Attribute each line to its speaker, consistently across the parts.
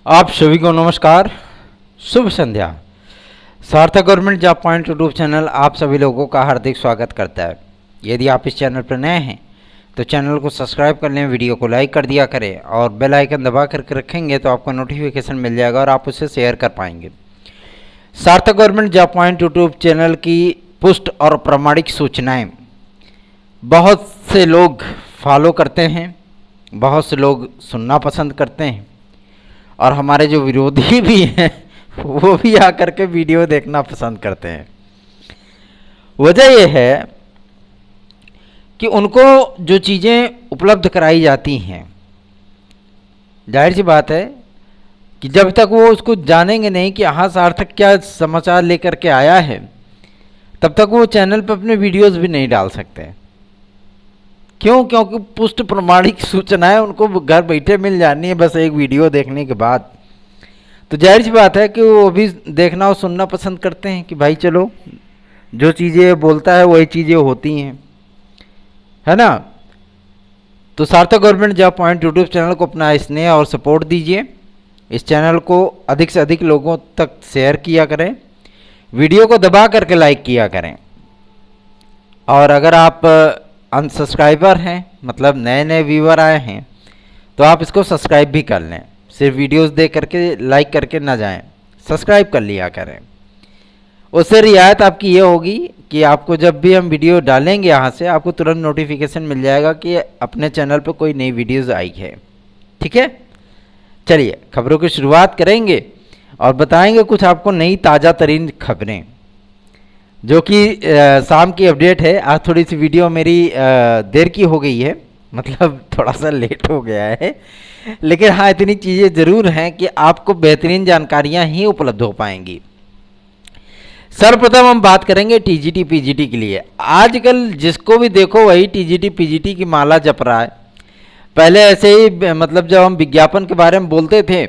Speaker 1: आप सभी को नमस्कार, शुभ संध्या। सार्थक government job point YouTube channel आप सभी लोगों का हार्दिक स्वागत करता है। यदि आप इस चैनल पर नए हैं तो चैनल को सब्सक्राइब कर लें, वीडियो को लाइक कर दिया करें और बेल आइकन दबा करके रखेंगे तो आपको नोटिफिकेशन मिल जाएगा और आप उसे शेयर कर पाएंगे। सार्थक government job point YouTube channel की पुष्ट और प्रामाणिक सूचनाएँ बहुत से लोग फॉलो करते हैं, बहुत से लोग सुनना पसंद करते हैं और हमारे जो विरोधी भी हैं वो भी आकर के वीडियो देखना पसंद करते हैं। वजह यह है कि उनको जो चीज़ें उपलब्ध कराई जाती हैं, जाहिर सी बात है कि जब तक वो उसको जानेंगे नहीं कि हाँ सार्थक क्या समाचार लेकर के आया है, तब तक वो चैनल पर अपने वीडियोस भी नहीं डाल सकते। क्यों? क्योंकि पुष्ट प्रमाणिक सूचनाएं उनको घर बैठे मिल जानी है बस एक वीडियो देखने के बाद। तो जाहिर सी बात है कि वो भी देखना और सुनना पसंद करते हैं कि भाई चलो जो चीज़ें बोलता है वही चीज़ें होती हैं, है ना। तो सार्थक government job point YouTube channel को अपना स्नेह और सपोर्ट दीजिए। इस चैनल को अधिक से अधिक लोगों तक शेयर किया करें, वीडियो को दबा करके लाइक किया करें। और अगर आप अनसब्सक्राइबर हैं, मतलब नए नए व्यूअर आए हैं, तो आप इसको सब्सक्राइब भी कर लें। सिर्फ वीडियोस देख करके लाइक करके ना जाएं, सब्सक्राइब कर लिया करें। उससे रियायत आपकी ये होगी कि आपको जब भी हम वीडियो डालेंगे यहाँ से आपको तुरंत नोटिफिकेशन मिल जाएगा कि अपने चैनल पर कोई नई वीडियोज़ आई है। ठीक है, चलिए खबरों की शुरुआत करेंगे और बताएंगे कुछ आपको नई ताज़ा तरीन खबरें जो कि शाम की अपडेट है। आज थोड़ी सी वीडियो मेरी देर की हो गई है, मतलब थोड़ा सा लेट हो गया है, लेकिन हाँ इतनी चीज़ें ज़रूर हैं कि आपको बेहतरीन जानकारियाँ ही उपलब्ध हो पाएंगी। सर्वप्रथम हम बात करेंगे टीजीटी पीजीटी के लिए। आजकल जिसको भी देखो वही टीजीटी पीजीटी की माला जप रहा है। पहले ऐसे ही मतलब जब हम विज्ञापन के बारे में बोलते थे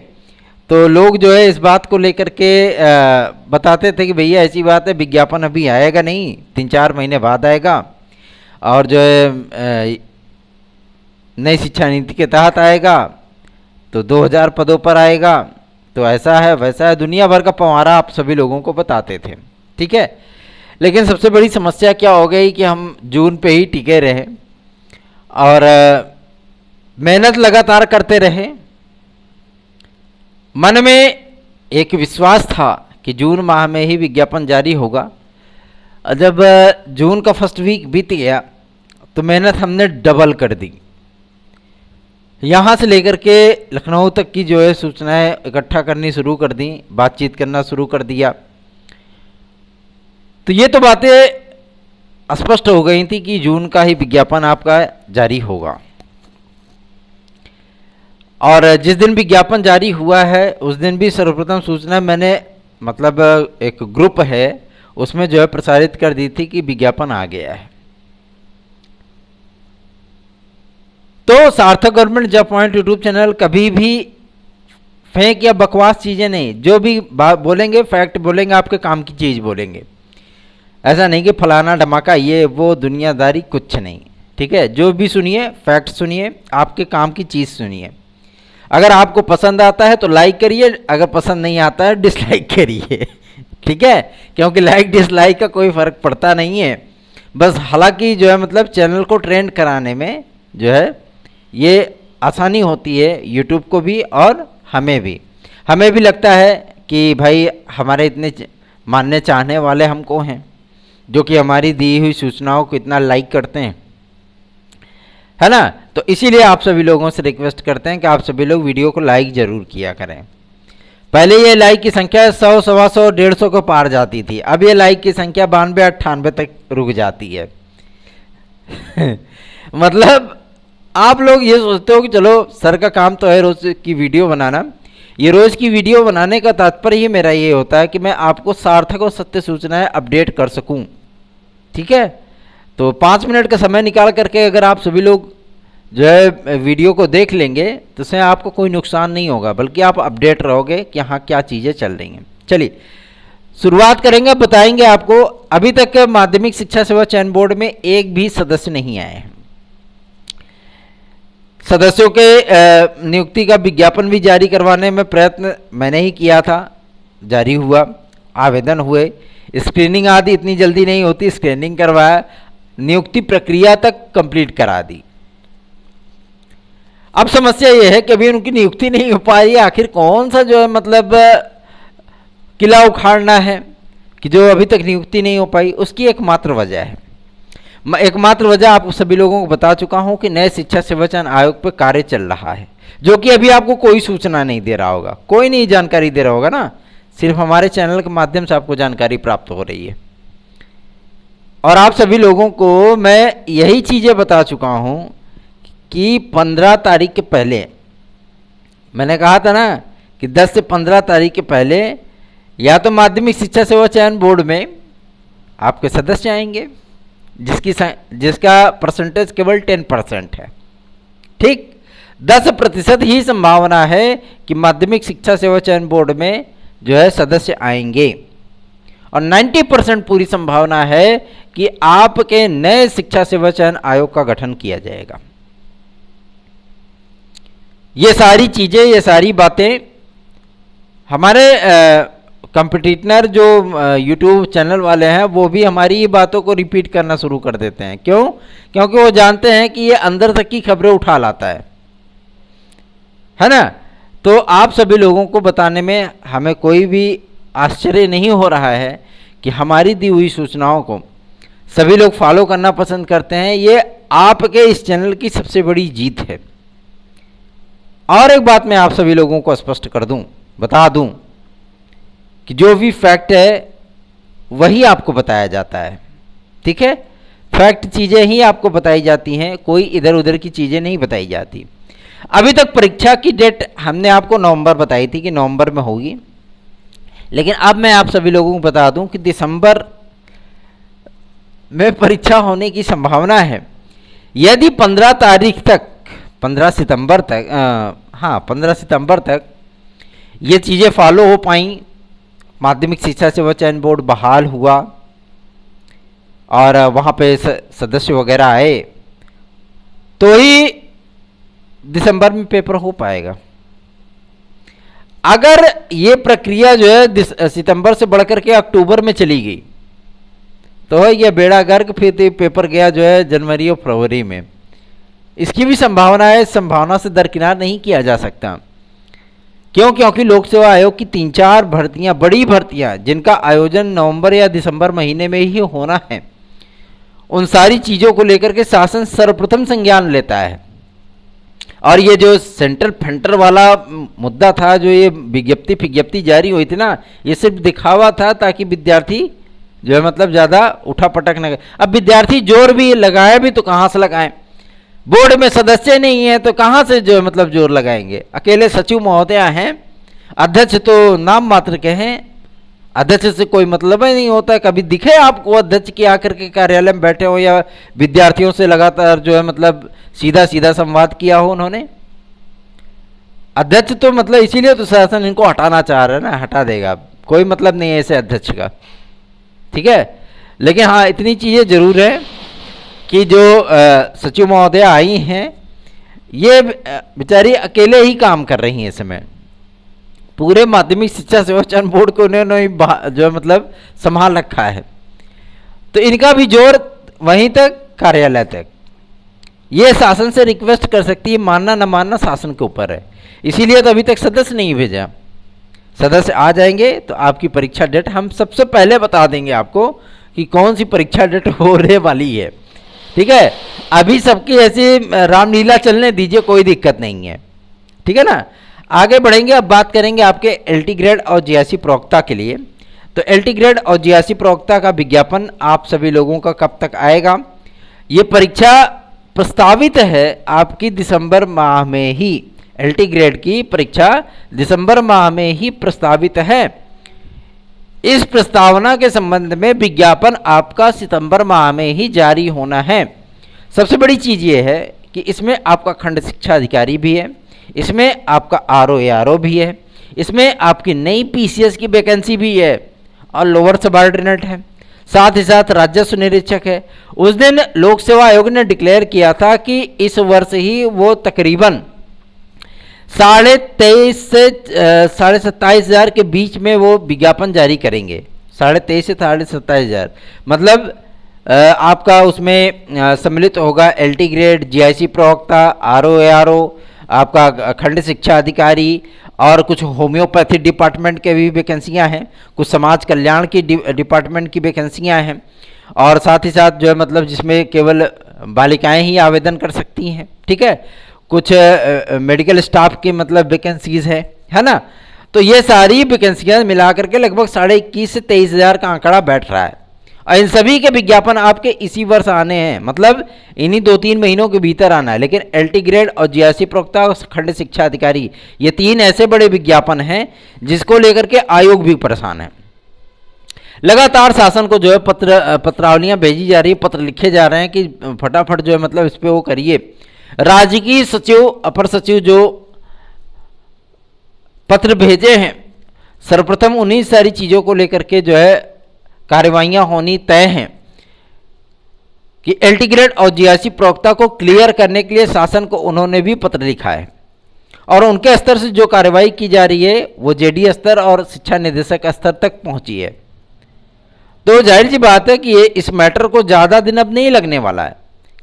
Speaker 1: तो लोग जो है इस बात को लेकर के बताते थे कि भैया ऐसी बात है विज्ञापन अभी आएगा नहीं, 3-4 महीने बाद आएगा और जो है नई शिक्षा नीति के तहत आएगा तो 2000 पदों पर आएगा, तो ऐसा है वैसा है, दुनिया भर का पंवारा आप सभी लोगों को बताते थे। ठीक है, लेकिन सबसे बड़ी समस्या क्या हो गई कि हम जून पे ही टिके रहे और मेहनत लगातार करते रहे। मन में एक विश्वास था कि जून माह में ही विज्ञापन जारी होगा। जब जून का फर्स्ट वीक बीत गया तो मेहनत हमने डबल कर दी। यहाँ से लेकर के लखनऊ तक की जो है सूचनाएं इकट्ठा करनी शुरू कर दी, बातचीत करना शुरू कर दिया। तो ये तो बातें स्पष्ट हो गई थी कि जून का ही विज्ञापन आपका जारी होगा। और जिस दिन विज्ञापन जारी हुआ है उस दिन भी सर्वप्रथम सूचना मैंने मतलब एक ग्रुप है उसमें जो है प्रसारित कर दी थी कि विज्ञापन आ गया है। तो सार्थक government job point YouTube channel कभी भी फेक या बकवास चीज़ें नहीं, जो भी बोलेंगे फैक्ट बोलेंगे, आपके काम की चीज़ बोलेंगे। ऐसा नहीं कि फलाना धमाका ये वो दुनियादारी कुछ नहीं। ठीक है, जो भी सुनिए फैक्ट सुनिए, आपके काम की चीज़ सुनिए। अगर आपको पसंद आता है तो लाइक करिए, अगर पसंद नहीं आता है डिसलाइक करिए। ठीक है, क्योंकि लाइक डिसलाइक का कोई फ़र्क पड़ता नहीं है। बस हालांकि जो है मतलब चैनल को ट्रेंड कराने में जो है ये आसानी होती है यूट्यूब को भी और हमें भी लगता है कि भाई हमारे इतने मानने चाहने वाले हमको हैं जो कि हमारी दी हुई सूचनाओं को इतना लाइक करते हैं, है ना। तो इसीलिए आप सभी लोगों से रिक्वेस्ट करते हैं कि आप सभी लोग वीडियो को लाइक ज़रूर किया करें। पहले ये लाइक की संख्या 100, 125, 150 को पार जाती थी, अब ये लाइक की संख्या 92, 98 तक रुक जाती है। मतलब आप लोग ये सोचते हो कि चलो सर का काम तो है रोज़ की वीडियो बनाना। ये रोज़ की वीडियो बनाने का तात्पर्य ही मेरा ये होता है कि मैं आपको सार्थक और सत्य सूचनाएं अपडेट कर सकूं। ठीक है, तो 5 मिनट का समय निकाल करके अगर आप सभी लोग जो है वीडियो को देख लेंगे तो उससे आपको कोई नुकसान नहीं होगा, बल्कि आप अपडेट रहोगे कि हाँ क्या चीज़ें चल रही हैं। चलिए शुरुआत करेंगे, बताएंगे आपको। अभी तक माध्यमिक शिक्षा सेवा चयन बोर्ड में एक भी सदस्य नहीं आए हैं। सदस्यों के नियुक्ति का विज्ञापन भी जारी करवाने में प्रयत्न मैंने ही किया था, जारी हुआ, आवेदन हुए, स्क्रीनिंग आदि इतनी जल्दी नहीं होती, स्क्रीनिंग करवाया, नियुक्ति प्रक्रिया तक कंप्लीट करा दी। अब समस्या यह है कि अभी उनकी नियुक्ति नहीं हो पा रही है। आखिर कौन सा जो है मतलब किला उखाड़ना है कि जो अभी तक नियुक्ति नहीं हो पाई? उसकी एकमात्र वजह है, एकमात्र वजह आप सभी लोगों को बता चुका हूं कि नए शिक्षा सेवा चयन आयोग पर कार्य चल रहा है, जो कि अभी आपको कोई सूचना नहीं दे रहा होगा, कोई नहीं जानकारी दे रहा होगा ना, सिर्फ हमारे चैनल के माध्यम से आपको जानकारी प्राप्त हो रही है। और आप सभी लोगों को मैं यही चीज़ें बता चुका हूं कि 15 तारीख के पहले, मैंने कहा था ना कि 10 से 15 तारीख के पहले या तो माध्यमिक शिक्षा सेवा चयन बोर्ड में आपके सदस्य आएंगे जिसका परसेंटेज केवल 10% है, ठीक। 10% ही संभावना है कि माध्यमिक शिक्षा सेवा चयन बोर्ड में जो है सदस्य आएंगे, और 90% पूरी संभावना है कि आपके नए शिक्षा सेवा चयन आयोग का गठन किया जाएगा। ये सारी चीजें, ये सारी बातें हमारे कंपटीटर जो यूट्यूब चैनल वाले हैं वो भी हमारी ये बातों को रिपीट करना शुरू कर देते हैं। क्यों? क्योंकि वो जानते हैं कि ये अंदर तक की खबरें उठा लाता है ना। तो आप सभी लोगों को बताने में हमें कोई भी आश्चर्य नहीं हो रहा है कि हमारी दी हुई सूचनाओं को सभी लोग फॉलो करना पसंद करते हैं। ये आपके इस चैनल की सबसे बड़ी जीत है। और एक बात मैं आप सभी लोगों को स्पष्ट कर दूं, बता दूं कि जो भी फैक्ट है वही आपको बताया जाता है, ठीक है। फैक्ट चीज़ें ही आपको बताई जाती हैं, कोई इधर उधर की चीज़ें नहीं बताई जाती। अभी तक परीक्षा की डेट हमने आपको नवंबर बताई थी कि नवंबर में होगी, लेकिन अब मैं आप सभी लोगों को बता दूं कि दिसंबर में परीक्षा होने की संभावना है। यदि 15 तारीख तक, 15 सितंबर तक, 15 सितंबर तक ये चीज़ें फॉलो हो पाई, माध्यमिक शिक्षा सेवा चयन बोर्ड बहाल हुआ और वहाँ पे सदस्य वगैरह आए, तो ही दिसंबर में पेपर हो पाएगा। अगर ये प्रक्रिया जो है सितंबर से बढ़कर के अक्टूबर में चली गई तो ये बेड़ा गर्क, फिर पेपर गया जो है जनवरी और फरवरी में। इसकी भी संभावना है, इस संभावना से दरकिनार नहीं किया जा सकता। क्यों? क्योंकि लोक सेवा आयोग की 3-4 भर्तियां, बड़ी भर्तियां जिनका आयोजन नवंबर या दिसंबर महीने में ही होना है, उन सारी चीज़ों को लेकर के शासन सर्वप्रथम संज्ञान लेता है। और ये जो सेंटर फेंटर वाला मुद्दा था, जो ये विज्ञप्ति जारी हुई थी ना, ये सिर्फ दिखावा था ताकि विद्यार्थी जो है मतलब ज़्यादा उठा पटक न करे। अब विद्यार्थी जोर भी लगाए भी तो कहाँ से लगाएं? बोर्ड में सदस्य नहीं है तो कहाँ से जो है मतलब जोर लगाएंगे? अकेले सचिव महोदय हैं, अध्यक्ष तो नाम मात्र के हैं, अध्यक्ष से कोई मतलब ही नहीं होता। कभी दिखे आपको अध्यक्ष की आकर के कार्यालय में बैठे हो या विद्यार्थियों से लगातार जो है मतलब सीधा सीधा संवाद किया हो उन्होंने? अध्यक्ष तो मतलब इसीलिए तो शासन इनको हटाना चाह रहा है ना, हटा देगा, कोई मतलब नहीं है ऐसे अध्यक्ष का, ठीक है। लेकिन हाँ, इतनी चीज़ें जरूर है कि जो सचिव महोदय आई हैं ये बेचारी अकेले ही काम कर रही हैं इस समय। पूरे माध्यमिक शिक्षा सेवा चयन बोर्ड को उन्होंने जो है मतलब संभाल रखा है, तो इनका भी जोर वहीं तक, कार्यालय तक। ये शासन से रिक्वेस्ट कर सकती है, मानना न मानना शासन के ऊपर है। इसीलिए तो अभी तक सदस्य नहीं भेजा। सदस्य आ जाएंगे तो आपकी परीक्षा डेट हम सबसे पहले बता देंगे आपको कि कौन सी परीक्षा डेट होने वाली है, ठीक है। अभी सबकी ऐसी रामलीला चलने दीजिए, कोई दिक्कत नहीं है, ठीक है ना। आगे बढ़ेंगे, अब बात करेंगे आपके एलटी ग्रेड और जीआईसी प्रवक्ता के लिए। तो एलटी ग्रेड और जीआईसी प्रवक्ता का विज्ञापन आप सभी लोगों का कब तक आएगा? ये परीक्षा प्रस्तावित है आपकी दिसंबर माह में ही, एलटी ग्रेड की परीक्षा दिसंबर माह में ही प्रस्तावित है। इस प्रस्तावना के संबंध में विज्ञापन आपका सितंबर माह में ही जारी होना है। सबसे बड़ी चीज़ ये है कि इसमें आपका खंड शिक्षा अधिकारी भी है, इसमें आपका आरओ भी है, इसमें आपकी नई पीसीएस की वैकेंसी भी है और लोअर सबऑर्डिनेट है। साथ ही साथ राजस्व निरीक्षक है। उस दिन लोक सेवा आयोग ने डिक्लेयर किया था कि इस वर्ष ही वो तकरीबन 23.5 से 27,500 के बीच में वो विज्ञापन जारी करेंगे। 23.5 से 27,500 मतलब आपका उसमें सम्मिलित होगा एलटी ग्रेड, जीआईसी प्रवक्ता, आरओ एआरओ, आपका खंड शिक्षा अधिकारी और कुछ होम्योपैथी डिपार्टमेंट के भी वैकेंसियां हैं, कुछ समाज कल्याण की डिपार्टमेंट की वैकेंसियां हैं, और साथ ही साथ जो है मतलब जिसमें केवल बालिकाएं ही आवेदन कर सकती हैं। ठीक है, कुछ मेडिकल स्टाफ की मतलब वैकेंसीज है ना। तो ये सारी वैकेंसियां मिला करके लगभग 21,500 से 23,000 का आंकड़ा बैठ रहा है, और इन सभी के विज्ञापन आपके इसी वर्ष आने हैं, मतलब इन्हीं 2-3 महीनों के भीतर आना है। लेकिन एलटी ग्रेड और जीआईसी प्रवक्ता और खंड शिक्षा अधिकारी, ये 3 ऐसे बड़े विज्ञापन हैं जिसको लेकर के आयोग भी परेशान है। लगातार शासन को जो है पत्रावलियां भेजी जा रही है, पत्र लिखे जा रहे हैं कि फटाफट जो है मतलब इस पर वो करिए। राजकीय सचिव, अपर सचिव जो पत्र भेजे हैं, सर्वप्रथम उन्हीं सारी चीज़ों को लेकर के जो है कार्रवाइयां होनी तय हैं कि एलटी ग्रेड और जीआईसी प्रवक्ता को क्लियर करने के लिए शासन को उन्होंने भी पत्र लिखा है, और उनके स्तर से जो कार्रवाई की जा रही है वो जेडी स्तर और शिक्षा निदेशक स्तर तक पहुंची है। तो जाहिर सी बात है कि ये इस मैटर को ज़्यादा दिन अब नहीं लगने वाला है।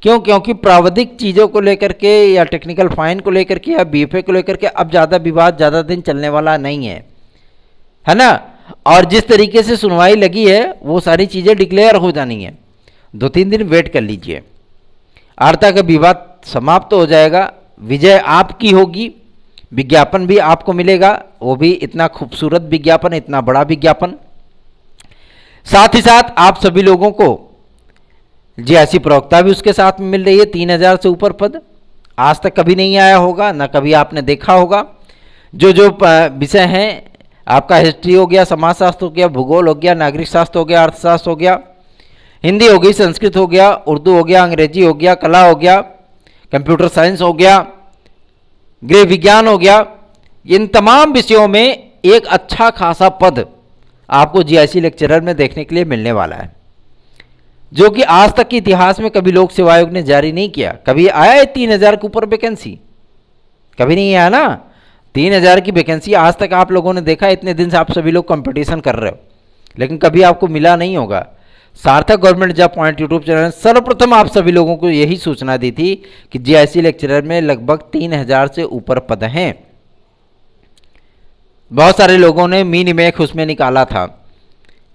Speaker 1: क्यों? क्योंकि प्रावधिक चीज़ों को लेकर के या टेक्निकल फाइन को लेकर के या बीएफए को लेकर के अब ज़्यादा विवाद ज़्यादा दिन चलने वाला नहीं है ना। और जिस तरीके से सुनवाई लगी है वो सारी चीज़ें डिक्लेयर हो जानी है। 2-3 दिन वेट कर लीजिए, आर्ता का विवाद समाप्त हो जाएगा, विजय आपकी होगी, विज्ञापन भी आपको मिलेगा, वो भी इतना खूबसूरत विज्ञापन, इतना बड़ा विज्ञापन। साथ ही साथ आप सभी लोगों को जीआईसी प्रवक्ता भी उसके साथ में मिल रही है, 3,000 से ऊपर पद। आज तक कभी नहीं आया होगा, ना कभी आपने देखा होगा। जो विषय हैं आपका हिस्ट्री हो गया, समाजशास्त्र हो गया, भूगोल हो गया, नागरिक शास्त्र हो गया, अर्थशास्त्र हो गया, हिंदी हो गई, संस्कृत हो गया, उर्दू हो गया, अंग्रेजी हो गया, कला हो गया, कंप्यूटर साइंस हो गया, गृह विज्ञान हो गया, इन तमाम विषयों में एक अच्छा खासा पद आपको जीआईसी लेक्चरर में देखने के लिए मिलने वाला है, जो कि आज तक के इतिहास में कभी लोक सेवा आयोग ने जारी नहीं किया। कभी आया है 3,000 के ऊपर वैकेंसी? कभी नहीं आया ना। 3,000 की वैकेंसी आज तक आप लोगों ने देखा, इतने दिन से आप सभी लोग कंपटीशन कर रहे हो, लेकिन कभी आपको मिला नहीं होगा। सार्थक government job point YouTube channel सर्वप्रथम आप सभी लोगों को यही सूचना दी थी कि जीआईसी लेक्चरर में लगभग 3,000 से ऊपर पद हैं। बहुत सारे लोगों ने मीन इमेज उसमें निकाला था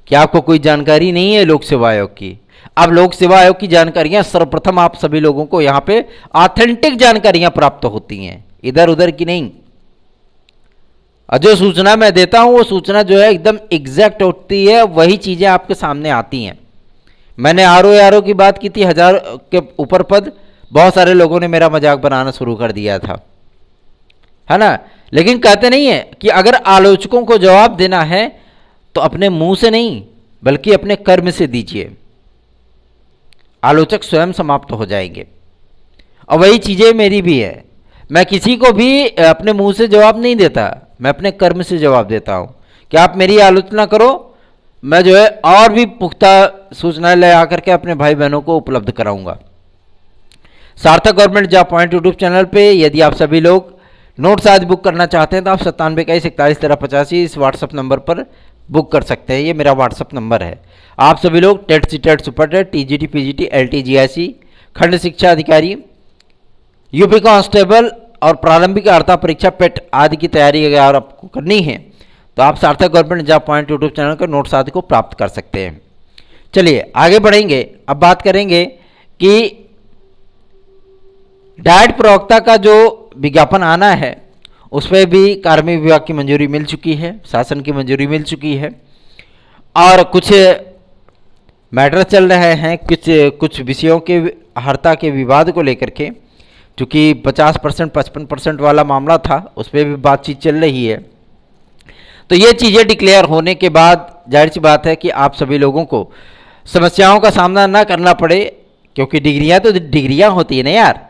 Speaker 1: कि आपको कोई जानकारी नहीं है लोक सेवा आयोग की। अब लोक सेवा आयोग की जानकारियां सर्वप्रथम आप सभी लोगों को यहाँ पे ऑथेंटिक जानकारियां प्राप्त होती हैं, इधर उधर की नहीं। और जो सूचना मैं देता हूं वो सूचना जो है एकदम एग्जैक्ट होती है, वही चीजें आपके सामने आती हैं। मैंने आरओ की बात की थी, 1,000 के ऊपर पद, बहुत सारे लोगों ने मेरा मजाक बनाना शुरू कर दिया था, है ना। लेकिन कहते नहीं है कि अगर आलोचकों को जवाब देना है तो अपने मुंह से नहीं बल्कि अपने कर्म से दीजिए, आलोचक स्वयं समाप्त हो जाएंगे। और वही चीजें मेरी भी है, मैं किसी को भी अपने मुंह से जवाब नहीं देता, मैं अपने कर्म से जवाब देता हूं कि आप मेरी आलोचना करो, मैं जो है और भी पुख्ता सूचनाएं ले आकर के अपने भाई बहनों को उपलब्ध कराऊंगा। सार्थक government job point YouTube channel पे यदि आप सभी लोग नोट्स आज बुक करना चाहते हैं तो आप 9721411385 इस व्हाट्सअप नंबर पर बुक कर सकते हैं। ये मेरा व्हाट्सअप नंबर है। आप सभी लोग TET CTET super TET, TGT PGT, LT GIC, खंड शिक्षा अधिकारी, यूपी कांस्टेबल और प्रारंभिक अर्हता परीक्षा पेट आदि की तैयारी अगर आपको करनी है तो आप सार्थक government job point YouTube channel के नोट्स आदि को प्राप्त कर सकते हैं। चलिए आगे बढ़ेंगे। अब बात करेंगे कि डाइट प्रवक्ता का जो विज्ञापन आना है उस पर भी कार्मिक विभाग की मंजूरी मिल चुकी है, शासन की मंजूरी मिल चुकी है, और कुछ मैटर चल रहे हैं कुछ विषयों के अर्हता के विवाद को लेकर के, क्योंकि 50% 55% वाला मामला था, उस पर भी बातचीत चल रही है। तो ये चीज़ें डिक्लेयर होने के बाद जाहिर सी बात है कि आप सभी लोगों को समस्याओं का सामना ना करना पड़े, क्योंकि डिग्रियां तो डिग्रियां होती है ना यार।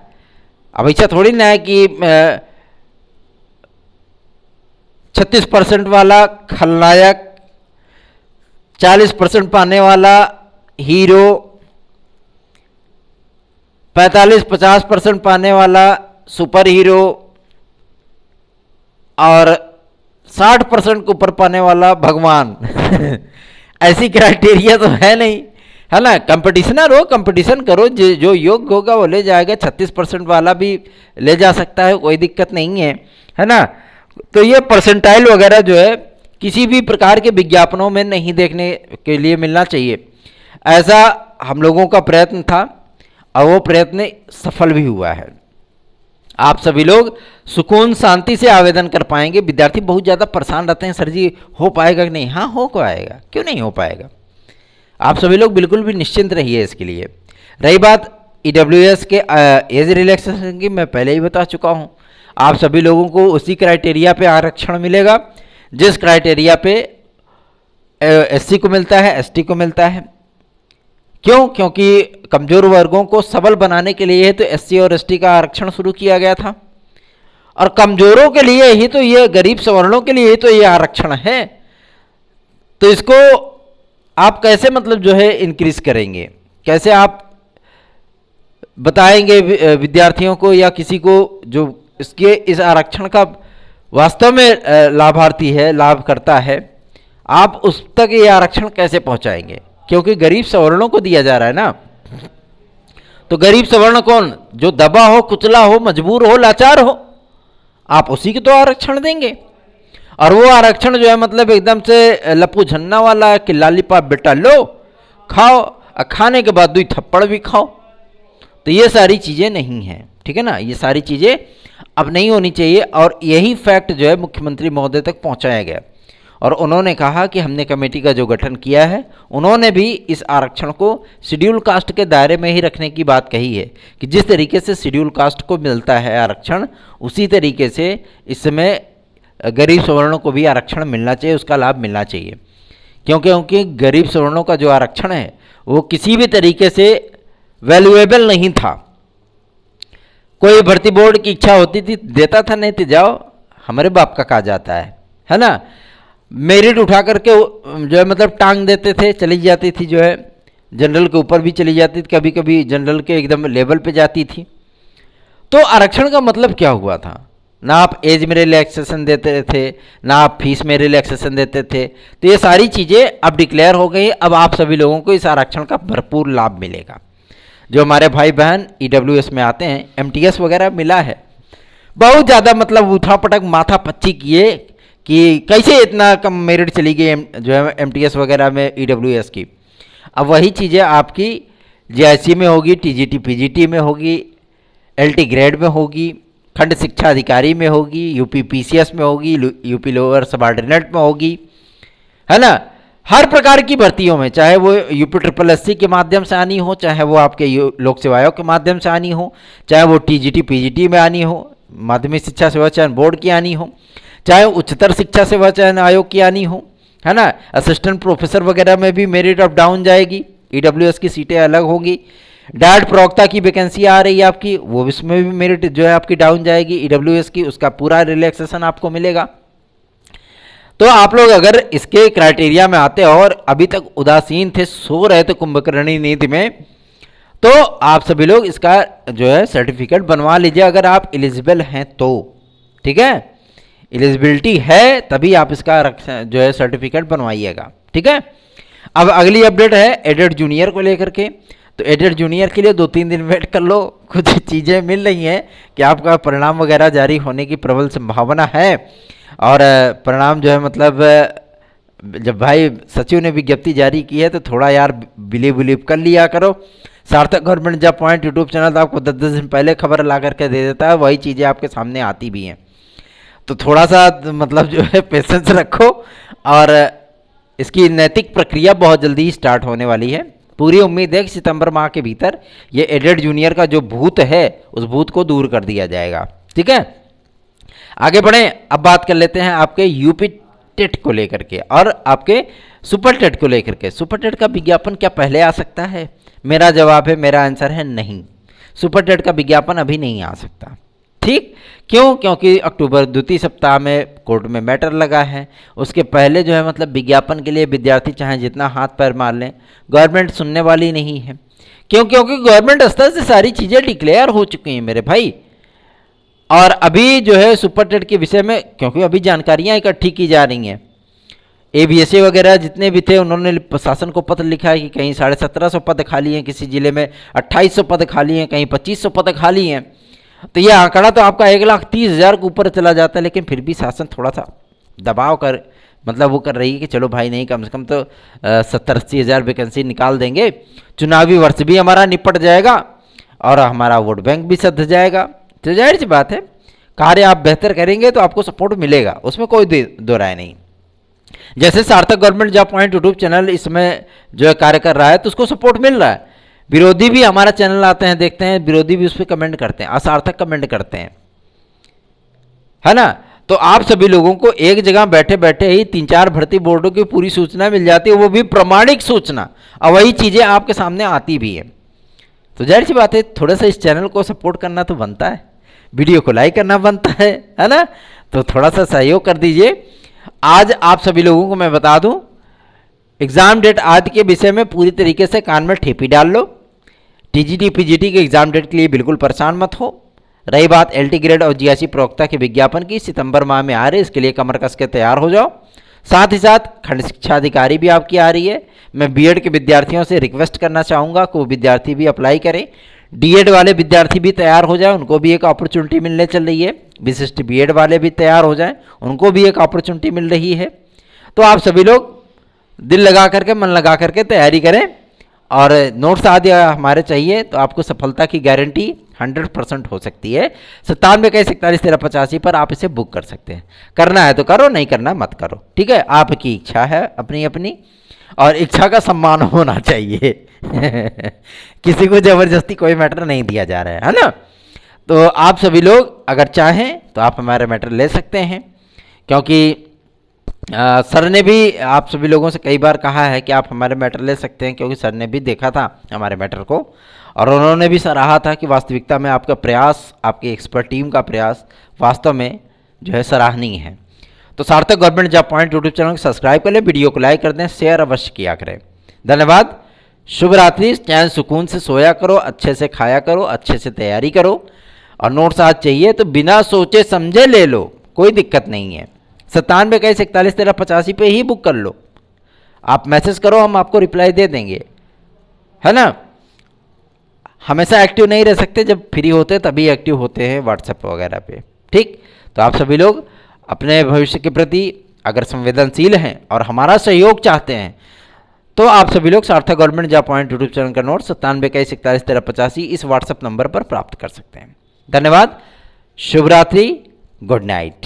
Speaker 1: अब ऐसा थोड़ी ना है कि 36% वाला खलनायक, 40% पाने वाला हीरो, 45-50% पाने वाला सुपर हीरो और 60% के ऊपर पाने वाला भगवान ऐसी क्राइटेरिया तो है नहीं, है ना। कंपटीशनर हो, कंपटीशन करो, जो योग्य होगा वो ले जाएगा। 36% वाला भी ले जा सकता है, कोई दिक्कत नहीं है ना। तो ये परसेंटाइल वगैरह जो है किसी भी प्रकार के विज्ञापनों में नहीं देखने के लिए मिलना चाहिए। ऐसा हम लोगों का प्रयत्न था और वो प्रयत्न सफल भी हुआ है। आप सभी लोग सुकून शांति से आवेदन कर पाएंगे। विद्यार्थी बहुत ज़्यादा परेशान रहते हैं, सर जी हो पाएगा कि नहीं। हाँ हो पाएगा, क्यों नहीं हो पाएगा। आप सभी लोग बिल्कुल भी निश्चिंत रहिए इसके लिए। रही बात EWS के एज रिलैक्सेशन की, मैं पहले ही बता चुका हूँ। आप सभी लोगों को उसी क्राइटेरिया पे आरक्षण मिलेगा जिस क्राइटेरिया पे SC को मिलता है, ST को मिलता है। क्यों? क्योंकि कमजोर वर्गों को सबल बनाने के लिए तो SC और ST का आरक्षण शुरू किया गया था, और कमजोरों के लिए ही तो ये, गरीब सवर्णों के लिए ही तो ये आरक्षण है। तो इसको आप कैसे मतलब जो है इंक्रीज करेंगे, कैसे आप बताएंगे विद्यार्थियों को या किसी को जो इसके इस आरक्षण का वास्तव में लाभार्थी है, लाभ करता है, आप उस तक ये आरक्षण कैसे पहुंचाएंगे? क्योंकि गरीब सवर्णों को दिया जा रहा है ना। तो गरीब सवर्ण कौन? जो दबा हो, कुचला हो, मजबूर हो, लाचार हो, आप उसी को तो आरक्षण देंगे। और वो आरक्षण जो है मतलब एकदम से लप्पू झन्ना वाला कि लालीपाप बेटा लो खाओ, खाने के बाद 2 थप्पड़ भी खाओ। तो ये सारी चीज़ें नहीं हैं, ठीक है ना। ये सारी चीज़ें अब नहीं होनी चाहिए, और यही फैक्ट जो है मुख्यमंत्री महोदय तक पहुंचाया गया। और उन्होंने कहा कि हमने कमेटी का जो गठन किया है, उन्होंने भी इस आरक्षण को शेड्यूल कास्ट के दायरे में ही रखने की बात कही है कि जिस तरीके से शेड्यूल कास्ट को मिलता है आरक्षण, उसी तरीके से इस समय गरीब सवर्णों को भी आरक्षण मिलना चाहिए, उसका लाभ मिलना चाहिए। क्योंकि गरीब सवर्णों का जो आरक्षण है वो किसी भी तरीके से वैल्यूएबल नहीं था। कोई भर्ती बोर्ड की इच्छा होती थी देता था, नहीं तो जाओ हमारे बाप का कहा जाता है ना। मेरिट उठा करके जो है मतलब टांग देते थे, चली जाती थी जो है जनरल के ऊपर भी चली जाती थी, कभी कभी जनरल के एकदम लेवल पे जाती थी। तो आरक्षण का मतलब क्या हुआ था? ना आप एज में रिलैक्सेशन देते थे, ना आप फीस में रिलैक्सेशन देते थे। तो ये सारी चीज़ें अब डिक्लेयर हो गई। अब आप सभी लोगों को इस आरक्षण का भरपूर लाभ मिलेगा। जो हमारे भाई बहन EWS में आते हैं, MTS वगैरह मिला है, बहुत ज़्यादा मतलब उठापटक माथा पच्ची किए कि कैसे इतना कम मेरिट चली गई जो है MTS वगैरह में EWS की। अब वही चीज़ें आपकी JIC में होगी, TGT PGT में होगी, LT ग्रेड में होगी, खंड शिक्षा अधिकारी में होगी, UP PCS में होगी, UP लोअर सबऑर्डिनेट में होगी, है ना। हर प्रकार की भर्तियों में, चाहे वो UP SSSC के माध्यम से आनी हो, चाहे वो आपके लोक सेवा आयोग के माध्यम से आनी हो, चाहे वो TGT PGT में आनी हो, माध्यमिक शिक्षा सेवा चयन बोर्ड की आनी हो, चाहे उच्चतर शिक्षा सेवा चयन आयोग की आनी हो, है ना। असिस्टेंट प्रोफेसर वगैरह में भी मेरिट ऑफ डाउन जाएगी, EWS की सीटें अलग होंगी। डायट प्रवक्ता की वैकेंसी आ रही है आपकी, वो इसमें भी मेरिट जो है आपकी डाउन जाएगी EWS की, उसका पूरा रिलैक्सेशन आपको मिलेगा। तो आप लोग अगर इसके क्राइटेरिया में आते और अभी तक उदासीन थे, सो रहे थे कुंभकर्णी नीति में, तो आप सभी लोग इसका जो है सर्टिफिकेट बनवा लीजिए अगर आप एलिजिबल हैं तो, ठीक है। एलिजिबिलिटी है तभी आप इसका जो है सर्टिफिकेट बनवाइएगा, ठीक है। अब अगली अपडेट है एडेड जूनियर को लेकर के। तो एडेड जूनियर के लिए 2-3 दिन वेट कर लो, कुछ चीज़ें मिल रही हैं कि आपका परिणाम वगैरह जारी होने की प्रबल संभावना है। और परिणाम जो है मतलब जब भाई सचिव ने विज्ञप्ति जारी की है तो थोड़ा यार बिलीव कर लिया करो। सार्थक government job point YouTube channel तो आपको 10 दिन पहले खबर ला करके दे देता है, वही चीज़ें आपके सामने आती भी हैं। तो थोड़ा सा मतलब जो है पेशेंस रखो, और इसकी नैतिक प्रक्रिया बहुत जल्दी ही स्टार्ट होने वाली है। पूरी उम्मीद है कि सितंबर माह के भीतर ये एडेड जूनियर का जो भूत है उस भूत को दूर कर दिया जाएगा, ठीक है। आगे बढ़ें, अब बात कर लेते हैं आपके यूपी टेट को लेकर के और आपके सुपर टेट को लेकर के। सुपर टेट का विज्ञापन क्या पहले आ सकता है? मेरा जवाब है, मेरा आंसर है नहीं। सुपर टेट का विज्ञापन अभी नहीं आ सकता, ठीक, क्यों? क्योंकि अक्टूबर द्वितीय सप्ताह में कोर्ट में मैटर लगा है। उसके पहले जो है मतलब विज्ञापन के लिए विद्यार्थी चाहे जितना हाथ पैर मार लें, गवर्नमेंट सुनने वाली नहीं है। क्यों? क्योंकि गवर्नमेंट स्तर से सारी चीज़ें डिक्लेयर हो चुकी हैं मेरे भाई। और अभी जो है सुपर टेट के विषय में, क्योंकि अभी जानकारियाँ इकट्ठी की जा रही हैं, ABSA वगैरह जितने भी थे उन्होंने प्रशासन को पत्र लिखा है कि कहीं 1750 पद खाली हैं, किसी जिले में 2800 पद खाली हैं, कहीं 2500 पद खाली हैं। तो ये आंकड़ा तो आपका 1,30,000 के ऊपर चला जाता है, लेकिन फिर भी शासन थोड़ा सा दबाव कर मतलब वो कर रही है कि चलो भाई नहीं, कम से कम तो 70-80 हज़ार वैकेंसी निकाल देंगे, चुनावी वर्ष भी हमारा निपट जाएगा और हमारा वोट बैंक भी सध जाएगा। तो जाहिर सी बात है, कार्य आप बेहतर करेंगे तो आपको सपोर्ट मिलेगा, उसमें कोई दो राय नहीं। जैसे सार्थक government job point YouTube channel इसमें जो है कार्य कर रहा है तो उसको सपोर्ट मिल रहा है। विरोधी भी हमारा चैनल आते हैं, देखते हैं, विरोधी भी उस पर कमेंट करते हैं, असार्थक कमेंट करते हैं, है ना। तो आप सभी लोगों को एक जगह बैठे बैठे ही 3-4 भर्ती बोर्डों की पूरी सूचना मिल जाती है, वो भी प्रमाणिक सूचना, और वही चीज़ें आपके सामने आती भी है। तो जाहिर सी बात है, थोड़ा सा इस चैनल को सपोर्ट करना तो बनता है, वीडियो को लाइक करना बनता है ना। तो थोड़ा सा सहयोग कर दीजिए। आज आप सभी लोगों को मैं बता दूं, एग्ज़ाम डेट आदि के विषय में पूरी तरीके से कान में ठेपी डाल लो। TGT PGT के एग्ज़ाम डेट के लिए बिल्कुल परेशान मत हो। रही बात LT ग्रेड और GIC प्रवक्ता के विज्ञापन की, सितंबर माह में आ रहे, इसके लिए कमर कस के तैयार हो जाओ। साथ ही साथ खंड शिक्षा अधिकारी भी आपकी आ रही है। मैं BEd के विद्यार्थियों से रिक्वेस्ट करना चाहूँगा कि वो विद्यार्थी भी अप्लाई करें। DEd वाले विद्यार्थी भी तैयार हो जाए, उनको भी एक अपॉर्चुनिटी मिलने चल रही है। विशिष्ट BEd वाले भी तैयार हो जाएं, उनको भी एक अपॉर्चुनिटी मिल रही है। तो आप सभी लोग दिल लगा करके, मन लगा करके तैयारी करें, और नोट्स आदि हमारे चाहिए तो आपको सफलता की गारंटी 100% हो सकती है। 9721411385 पर आप इसे बुक कर सकते हैं। करना है तो करो, नहीं करना मत करो, ठीक है। आपकी इच्छा है अपनी अपनी, और इच्छा का सम्मान होना चाहिए। किसी को जबरदस्ती कोई मैटर नहीं दिया जा रहा है ना। तो आप सभी लोग अगर चाहें तो आप हमारे मैटर ले सकते हैं, क्योंकि सर ने भी आप सभी लोगों से कई बार कहा है कि आप हमारे मैटर ले सकते हैं, क्योंकि सर ने भी देखा था हमारे मैटर को, और उन्होंने भी सराहा था कि वास्तविकता में आपका प्रयास, आपकी एक्सपर्ट टीम का प्रयास वास्तव में जो है सराहनीय है। तो सार्थक government job point YouTube channel को सब्सक्राइब कर लें, वीडियो को लाइक कर दें, शेयर अवश्य किया करें। धन्यवाद, शुभ रात्रि। चैन सुकून से सोया करो, अच्छे से खाया करो, अच्छे से तैयारी करो, और नोट्स आज चाहिए तो बिना सोचे समझे ले लो, कोई दिक्कत नहीं है। 9721411385 पे ही बुक कर लो। आप मैसेज करो, हम आपको रिप्लाई दे देंगे, है ना। हमेशा एक्टिव नहीं रह सकते, जब फ्री होते तभी एक्टिव होते हैं व्हाट्सएप वगैरह पे, ठीक। तो आप सभी लोग अपने भविष्य के प्रति अगर संवेदनशील हैं और हमारा सहयोग चाहते हैं तो आप सभी लोग सार्थक government job point YouTube channel का नोट 9721411385 इस व्हाट्सएप नंबर पर प्राप्त कर सकते हैं। धन्यवाद, शुभ रात्रि, गुड नाइट।